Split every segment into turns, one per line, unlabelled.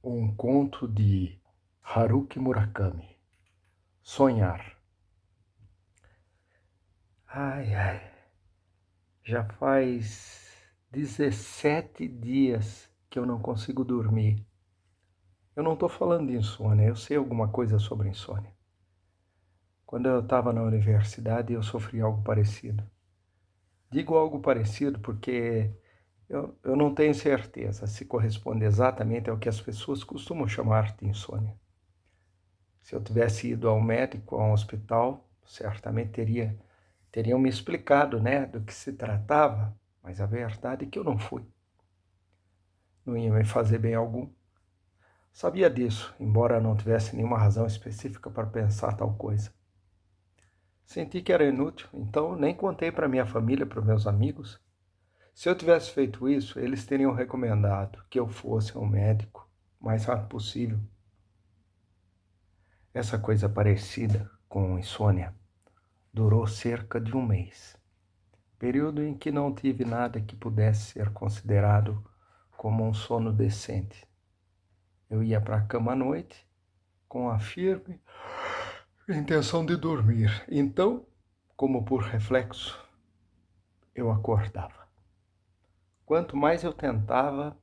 Um conto de Haruki Murakami. Sonhar. Ai, já faz 17 dias que eu não consigo dormir. Eu não estou falando de insônia, eu sei alguma coisa sobre insônia. Quando eu estava na universidade, eu sofri algo parecido. Digo algo parecido porque eu não tenho certeza se corresponde exatamente ao que as pessoas costumam chamar de insônia. Se eu tivesse ido ao médico, a um hospital, certamente teriam me explicado, do que se tratava, mas a verdade é que eu não fui. Não ia me fazer bem algum. Sabia disso, embora não tivesse nenhuma razão específica para pensar tal coisa. Senti que era inútil, então nem contei para minha família, para meus amigos. Se eu tivesse feito isso, eles teriam recomendado que eu fosse ao médico o mais rápido possível. Essa coisa parecida com insônia durou cerca de um mês, período em que não tive nada que pudesse ser considerado como um sono decente. Eu ia para a cama à noite com a firme intenção de dormir. Então, como por reflexo, eu acordava. Quanto mais eu tentava,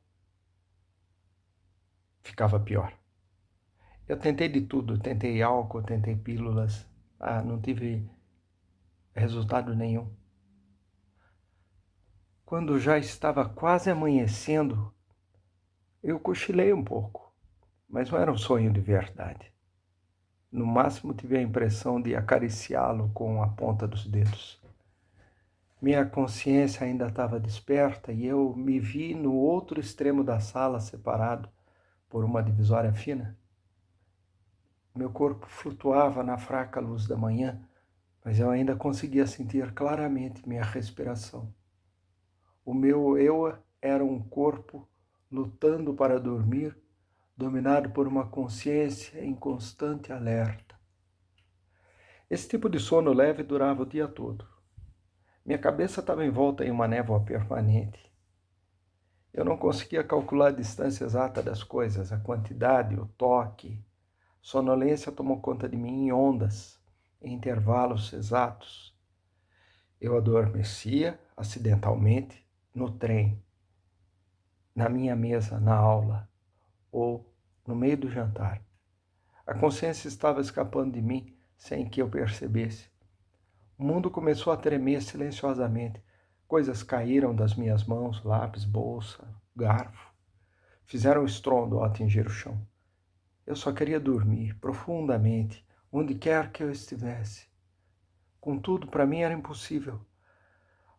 ficava pior. Eu tentei de tudo, tentei álcool, tentei pílulas, não tive resultado nenhum. Quando já estava quase amanhecendo, eu cochilei um pouco, mas não era um sonho de verdade. No máximo tive a impressão de acariciá-lo com a ponta dos dedos. Minha consciência ainda estava desperta e eu me vi no outro extremo da sala, separado por uma divisória fina. Meu corpo flutuava na fraca luz da manhã, mas eu ainda conseguia sentir claramente minha respiração. O meu eu era um corpo lutando para dormir, dominado por uma consciência em constante alerta. Esse tipo de sono leve durava o dia todo. Minha cabeça estava envolta em uma névoa permanente. Eu não conseguia calcular a distância exata das coisas, a quantidade, o toque. Sonolência tomou conta de mim em ondas, em intervalos exatos. Eu adormecia, acidentalmente, no trem, na minha mesa, na aula, ou no meio do jantar. A consciência estava escapando de mim sem que eu percebesse. O mundo começou a tremer silenciosamente. Coisas caíram das minhas mãos, lápis, bolsa, garfo. Fizeram estrondo ao atingir o chão. Eu só queria dormir profundamente, onde quer que eu estivesse. Contudo, para mim era impossível.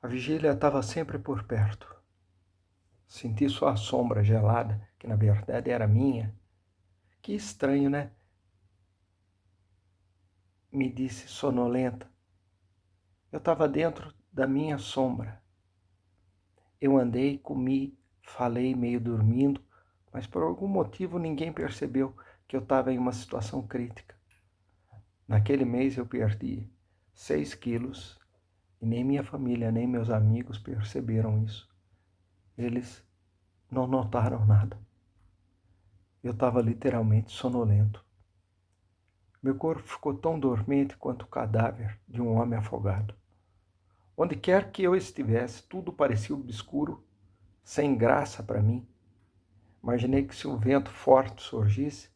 A vigília estava sempre por perto. Senti sua sombra gelada, que na verdade era minha. Que estranho, né? Me disse sonolenta. Eu estava dentro da minha sombra. Eu andei, comi, falei meio dormindo, mas por algum motivo ninguém percebeu que eu estava em uma situação crítica. Naquele mês eu perdi 6 quilos e nem minha família, nem meus amigos perceberam isso. Eles não notaram nada. Eu estava literalmente sonolento. Meu corpo ficou tão dormente quanto o cadáver de um homem afogado. Onde quer que eu estivesse, tudo parecia obscuro, sem graça para mim. Imaginei que se um vento forte surgisse,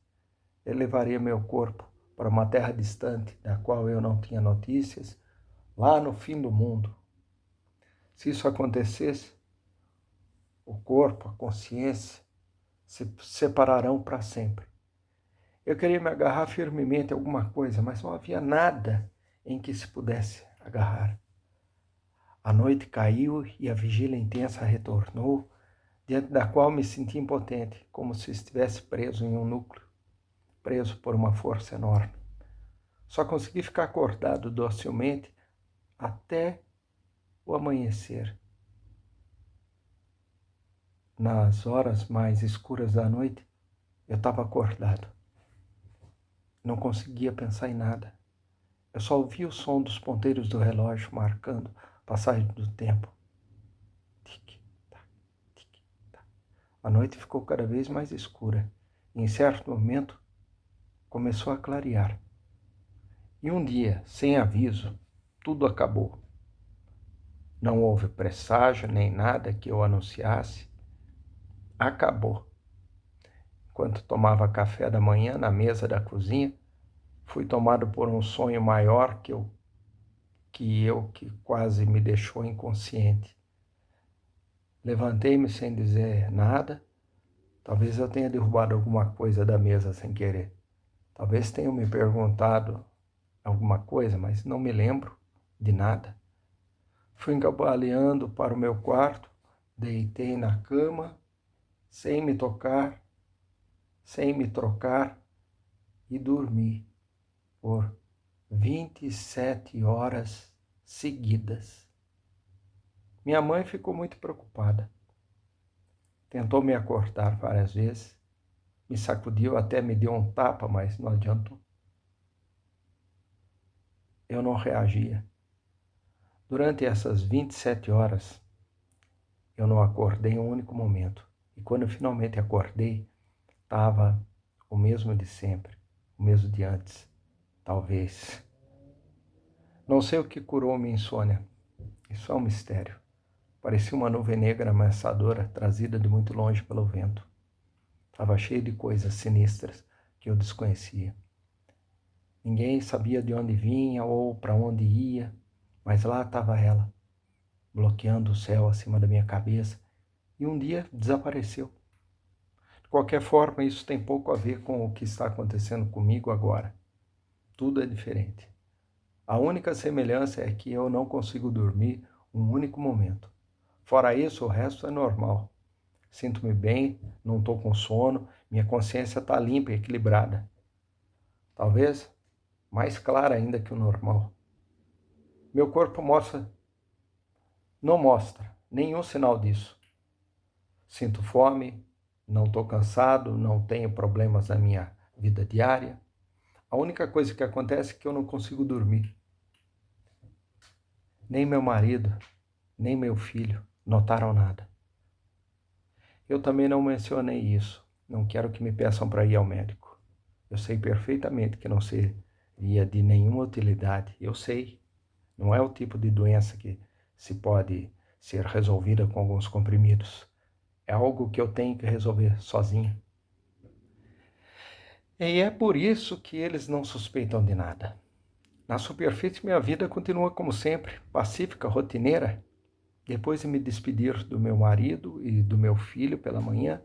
ele levaria meu corpo para uma terra distante, da qual eu não tinha notícias, lá no fim do mundo. Se isso acontecesse, o corpo, a consciência, se separarão para sempre. Eu queria me agarrar firmemente a alguma coisa, mas não havia nada em que se pudesse agarrar. A noite caiu e a vigília intensa retornou, diante da qual me senti impotente, como se estivesse preso em um núcleo, preso por uma força enorme. Só consegui ficar acordado docilmente até o amanhecer. Nas horas mais escuras da noite, eu estava acordado. Não conseguia pensar em nada. Eu só ouvia o som dos ponteiros do relógio marcando a passagem do tempo. Tic-tac, tic-tac. A noite ficou cada vez mais escura Em certo momento, começou a clarear. E um dia, sem aviso, tudo acabou. Não houve presságio nem nada que eu anunciasse. Acabou. Enquanto tomava café da manhã na mesa da cozinha, fui tomado por um sonho maior que quase me deixou inconsciente. Levantei-me sem dizer nada. Talvez eu tenha derrubado alguma coisa da mesa sem querer. Talvez tenham me perguntado alguma coisa, mas não me lembro de nada. Fui encabaleando para o meu quarto, deitei na cama, sem me tocar, sem me trocar, e dormi por 27 horas seguidas. Minha mãe ficou muito preocupada. Tentou me acordar várias vezes, me sacudiu, até me deu um tapa, mas não adiantou. Eu não reagia. Durante essas 27 horas, eu não acordei em um único momento. E quando eu finalmente acordei, estava o mesmo de sempre, o mesmo de antes, talvez. Não sei o que curou minha insônia. Isso é um mistério. Parecia uma nuvem negra ameaçadora, trazida de muito longe pelo vento. Estava cheio de coisas sinistras que eu desconhecia. Ninguém sabia de onde vinha ou para onde ia, mas lá estava ela, bloqueando o céu acima da minha cabeça, e um dia desapareceu. De qualquer forma, isso tem pouco a ver com o que está acontecendo comigo agora. Tudo é diferente. A única semelhança é que eu não consigo dormir um único momento. Fora isso, o resto é normal. Sinto-me bem, não estou com sono, minha consciência está limpa e equilibrada. Talvez mais clara ainda que o normal. Meu corpo não mostra nenhum sinal disso. Sinto fome, não estou cansado, não tenho problemas na minha vida diária. A única coisa que acontece é que eu não consigo dormir. Nem meu marido, nem meu filho notaram nada. Eu também não mencionei isso. Não quero que me peçam para ir ao médico. Eu sei perfeitamente que não seria de nenhuma utilidade. Eu sei. Não é o tipo de doença que se pode ser resolvida com alguns comprimidos. É algo que eu tenho que resolver sozinho. E é por isso que eles não suspeitam de nada. Na superfície, minha vida continua como sempre, pacífica, rotineira. Depois de me despedir do meu marido e do meu filho pela manhã,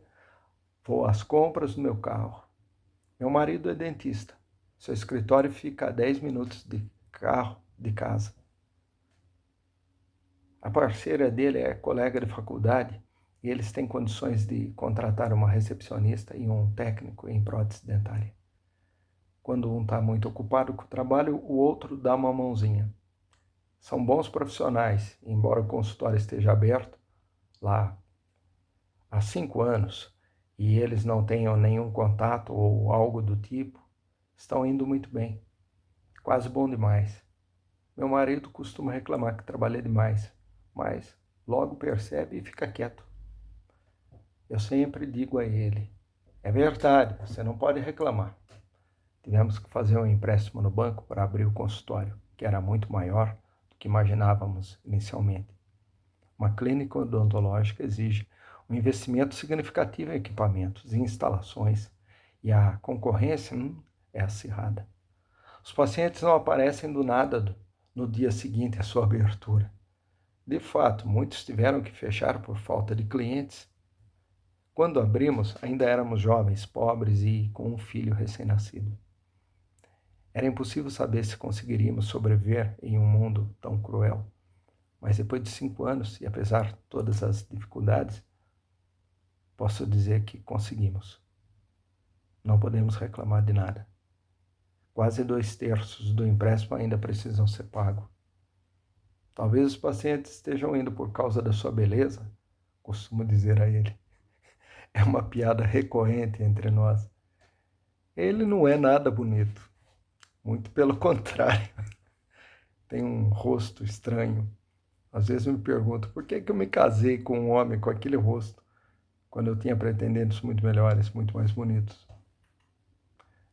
vou às compras do meu carro. Meu marido é dentista. Seu escritório fica a 10 minutos de carro de casa. A parceira dele é colega de faculdade e eles têm condições de contratar uma recepcionista e um técnico em prótese dentária. Quando um está muito ocupado com o trabalho, o outro dá uma mãozinha. São bons profissionais, embora o consultório esteja aberto lá há 5 anos e eles não tenham nenhum contato ou algo do tipo, estão indo muito bem, quase bom demais. Meu marido costuma reclamar que trabalha demais, mas logo percebe e fica quieto. Eu sempre digo a ele, é verdade, você não pode reclamar. Tivemos que fazer um empréstimo no banco para abrir o consultório, que era muito maior do que imaginávamos inicialmente. Uma clínica odontológica exige um investimento significativo em equipamentos e instalações, e a concorrência é acirrada. Os pacientes não aparecem do nada no dia seguinte à sua abertura. De fato, muitos tiveram que fechar por falta de clientes. Quando abrimos, ainda éramos jovens, pobres e com um filho recém-nascido. Era impossível saber se conseguiríamos sobreviver em um mundo tão cruel. Mas depois de 5 anos, e apesar de todas as dificuldades, posso dizer que conseguimos. Não podemos reclamar de nada. Quase 2/3 do empréstimo ainda precisam ser pagos. Talvez os pacientes estejam indo por causa da sua beleza, costumo dizer a ele. É uma piada recorrente entre nós. Ele não é nada bonito, muito pelo contrário. Tem um rosto estranho. Às vezes eu me pergunto, por que eu me casei com um homem com aquele rosto, quando eu tinha pretendentes muito melhores, muito mais bonitos?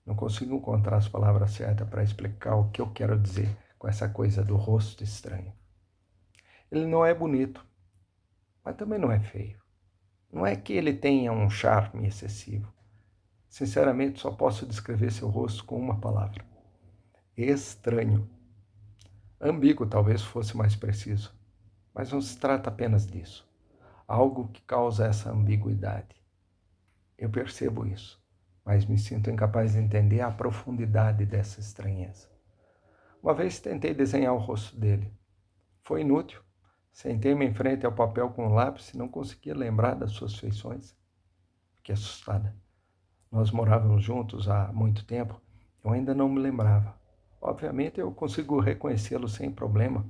Não consigo encontrar as palavras certas para explicar o que eu quero dizer com essa coisa do rosto estranho. Ele não é bonito, mas também não é feio. Não é que ele tenha um charme excessivo. Sinceramente, só posso descrever seu rosto com uma palavra: estranho. Ambíguo talvez fosse mais preciso, mas não se trata apenas disso. Algo que causa essa ambiguidade. Eu percebo isso, mas me sinto incapaz de entender a profundidade dessa estranheza. Uma vez tentei desenhar o rosto dele. Foi inútil. Sentei-me em frente ao papel com um lápis e não conseguia lembrar das suas feições. Fiquei assustada. Nós morávamos juntos há muito tempo, eu ainda não me lembrava. Obviamente eu consigo reconhecê-lo sem problema.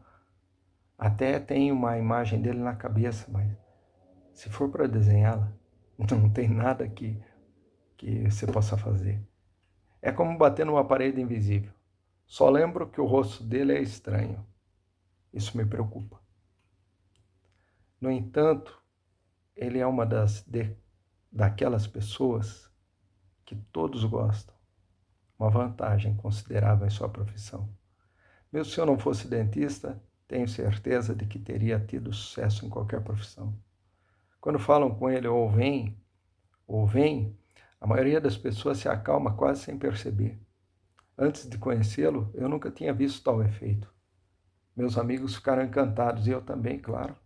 Até tenho uma imagem dele na cabeça, mas se for para desenhá-la, não tem nada que você possa fazer. É como bater numa parede invisível. Só lembro que o rosto dele é estranho. Isso me preocupa. No entanto, ele é uma daquelas pessoas que todos gostam. Uma vantagem considerável em sua profissão. Mesmo se eu não fosse dentista, tenho certeza de que teria tido sucesso em qualquer profissão. Quando falam com ele ou vem, a maioria das pessoas se acalma quase sem perceber. Antes de conhecê-lo, eu nunca tinha visto tal efeito. Meus amigos ficaram encantados e eu também, claro.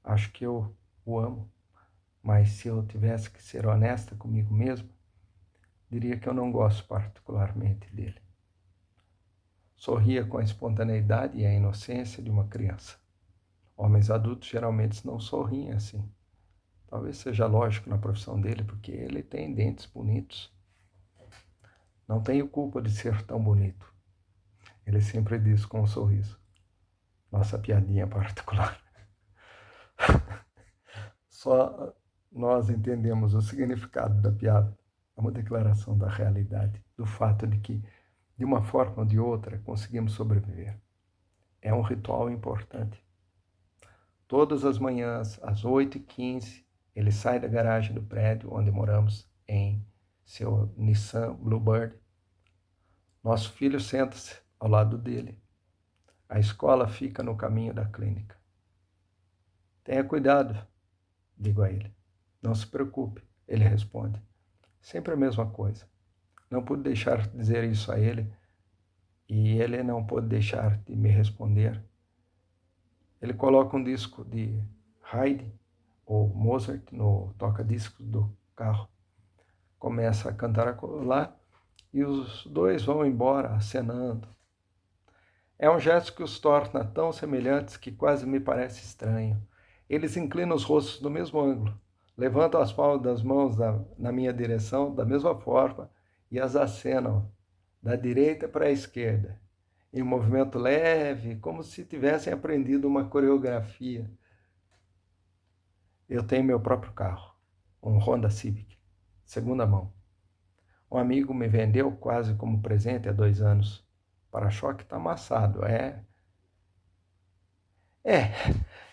Acho que eu o amo. Mas se eu tivesse que ser honesta comigo mesmo, diria que eu não gosto particularmente dele. Sorria com a espontaneidade e a inocência de uma criança. Homens adultos geralmente não sorriem assim. Talvez seja lógico na profissão dele, porque ele tem dentes bonitos. Não tenho culpa de ser tão bonito. Ele sempre diz com um sorriso. Nossa piadinha particular. Só nós entendemos o significado da piada. É uma declaração da realidade, do fato de que, de uma forma ou de outra, conseguimos sobreviver. É um ritual importante. Todas as manhãs, às 8h15, ele sai da garagem do prédio onde moramos, em seu Nissan Bluebird. Nosso filho senta-se ao lado dele. A escola fica no caminho da clínica. Tenha cuidado, digo a ele. Não se preocupe, ele responde. Sempre a mesma coisa. Não pude deixar de dizer isso a ele e ele não pôde deixar de me responder. Ele coloca um disco de Haydn ou Mozart no toca-discos do carro. Começa a cantar lá e os dois vão embora acenando. É um gesto que os torna tão semelhantes que quase me parece estranho. Eles inclinam os rostos no mesmo ângulo, levantam as palmas das mãos na minha direção da mesma forma e as acenam da direita para a esquerda, em um movimento leve, como se tivessem aprendido uma coreografia. Eu tenho meu próprio carro, um Honda Civic, segunda mão. Um amigo me vendeu quase como presente há 2 anos. O para-choque está amassado, É,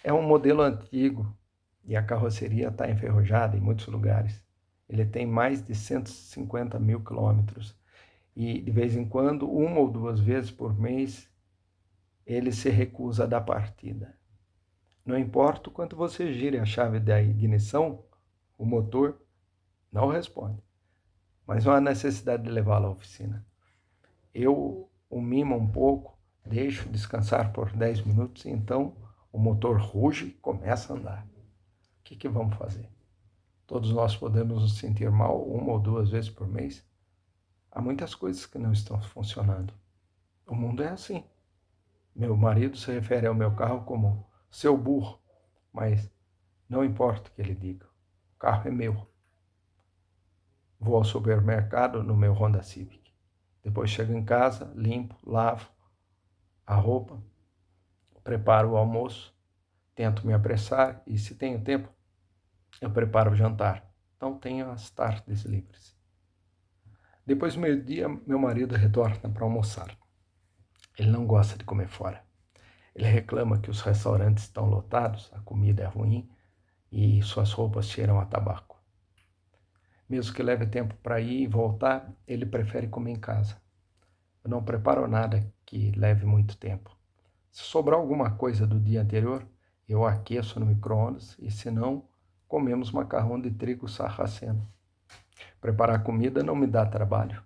é um modelo antigo e a carroceria está enferrujada em muitos lugares. Ele tem mais de 150 mil quilômetros e, de vez em quando, 1 ou 2 vezes por mês, ele se recusa a dar partida. Não importa o quanto você gire a chave da ignição, o motor não responde. Mas não há necessidade de levá-lo à oficina. Eu o mimo um pouco, deixo descansar por 10 minutos e então o motor ruge e começa a andar. O que vamos fazer? Todos nós podemos nos sentir mal 1 ou 2 vezes por mês. Há muitas coisas que não estão funcionando. O mundo é assim. Meu marido se refere ao meu carro como seu burro, mas não importa o que ele diga. O carro é meu. Vou ao supermercado no meu Honda Civic. Depois chego em casa, limpo, lavo a roupa, preparo o almoço, tento me apressar e, se tenho tempo, eu preparo o jantar. Então tenho as tardes livres. Depois do meio-dia, meu marido retorna para almoçar. Ele não gosta de comer fora. Ele reclama que os restaurantes estão lotados, a comida é ruim e suas roupas cheiram a tabaco. Mesmo que leve tempo para ir e voltar, ele prefere comer em casa. Eu não preparo nada que leve muito tempo. Se sobrar alguma coisa do dia anterior, eu aqueço no micro-ondas e, se não, comemos macarrão de trigo sarraceno. Preparar comida não me dá trabalho.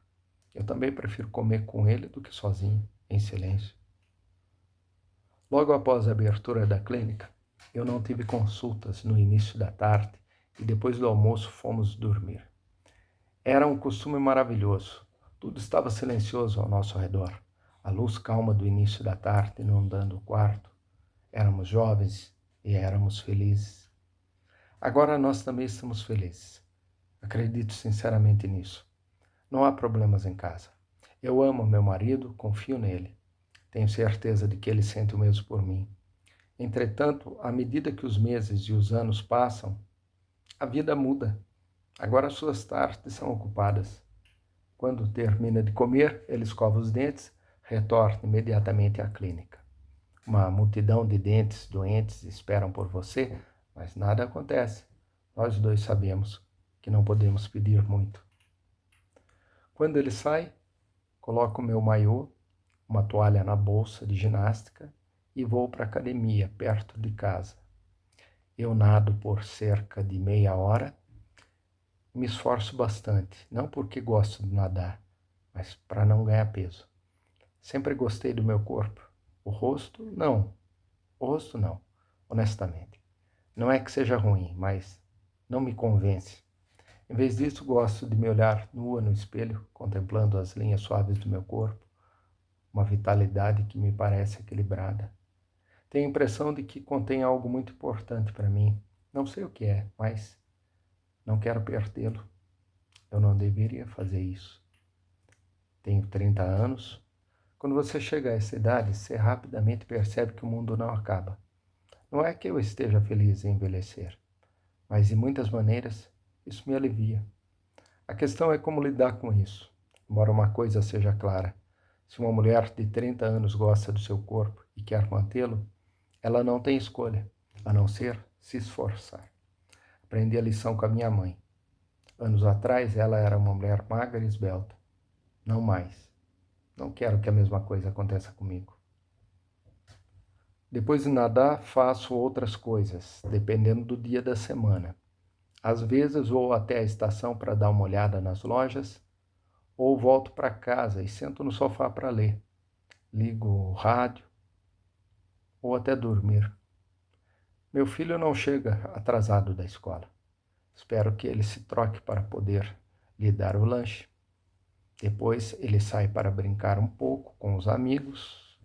Eu também prefiro comer com ele do que sozinho, em silêncio. Logo após a abertura da clínica, eu não tive consultas no início da tarde e depois do almoço fomos dormir. Era um costume maravilhoso. Tudo estava silencioso ao nosso redor. A luz calma do início da tarde inundando o quarto. Éramos jovens e éramos felizes. Agora nós também estamos felizes. Acredito sinceramente nisso. Não há problemas em casa. Eu amo meu marido, confio nele. Tenho certeza de que ele sente o mesmo por mim. Entretanto, à medida que os meses e os anos passam, a vida muda. Agora suas tardes são ocupadas. Quando termina de comer, ele escova os dentes, retorna imediatamente à clínica. Uma multidão de dentes doentes esperam por você, mas nada acontece. Nós dois sabemos que não podemos pedir muito. Quando ele sai, coloco meu maiô, uma toalha na bolsa de ginástica e vou para a academia, perto de casa. Eu nado por cerca de meia hora e me esforço bastante, não porque gosto de nadar, mas para não ganhar peso. Sempre gostei do meu corpo. O rosto, não. O rosto, não, honestamente. Não é que seja ruim, mas não me convence. Em vez disso, gosto de me olhar nua no espelho, contemplando as linhas suaves do meu corpo, uma vitalidade que me parece equilibrada. Tenho a impressão de que contém algo muito importante para mim. Não sei o que é, mas não quero perdê-lo. Eu não deveria fazer isso. Tenho 30 anos. Quando você chega a essa idade, você rapidamente percebe que o mundo não acaba. Não é que eu esteja feliz em envelhecer, mas de muitas maneiras isso me alivia. A questão é como lidar com isso. Embora uma coisa seja clara, se uma mulher de 30 anos gosta do seu corpo e quer mantê-lo, ela não tem escolha, a não ser se esforçar. Aprendi a lição com a minha mãe. Anos atrás ela era uma mulher magra e esbelta. Não mais. Não quero que a mesma coisa aconteça comigo. Depois de nadar, faço outras coisas, dependendo do dia da semana. Às vezes vou até a estação para dar uma olhada nas lojas, ou volto para casa e sento no sofá para ler. Ligo o rádio, ou até dormir. Meu filho não chega atrasado da escola. Espero que ele se troque para poder lhe dar o lanche. Depois ele sai para brincar um pouco com os amigos.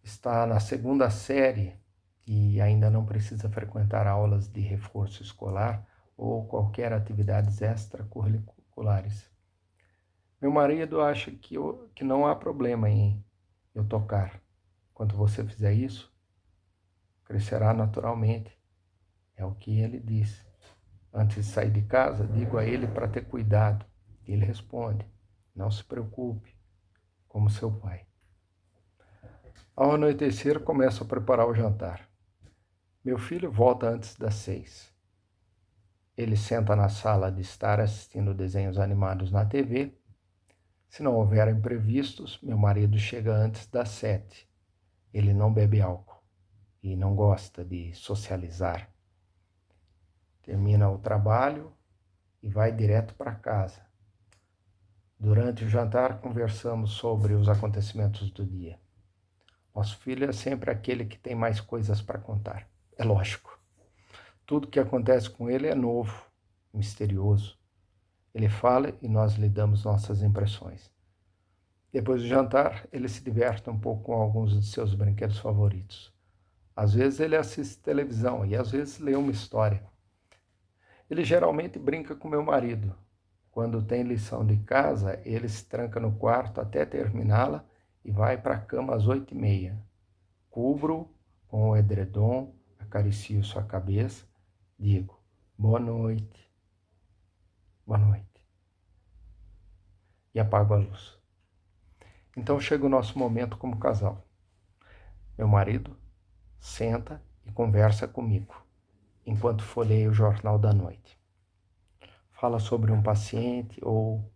Está na segunda série e ainda não precisa frequentar aulas de reforço escolar ou qualquer atividades extracurriculares. Meu marido acha que não há problema em eu tocar. Quando você fizer isso, crescerá naturalmente. É o que ele diz. Antes de sair de casa, digo a ele para ter cuidado. E ele responde: não se preocupe, como seu pai. Ao anoitecer, começo a preparar o jantar. Meu filho volta antes das 6. Ele senta na sala de estar assistindo desenhos animados na TV. Se não houver imprevistos, meu marido chega antes das 7. Ele não bebe álcool e não gosta de socializar. Termina o trabalho e vai direto para casa. Durante o jantar, conversamos sobre os acontecimentos do dia. Nosso filho é sempre aquele que tem mais coisas para contar. É lógico. Tudo que acontece com ele é novo, misterioso. Ele fala e nós lhe damos nossas impressões. Depois do jantar, ele se diverte um pouco com alguns de seus brinquedos favoritos. Às vezes ele assiste televisão e às vezes lê uma história. Ele geralmente brinca com meu marido. Quando tem lição de casa, ele se tranca no quarto até terminá-la e vai para a cama às 8h30. Cubro com o edredom, acaricio sua cabeça, digo: boa noite, boa noite, e apago a luz. Então chega o nosso momento como casal. Meu marido senta e conversa comigo, enquanto folheio o jornal da noite. fala sobre um paciente ou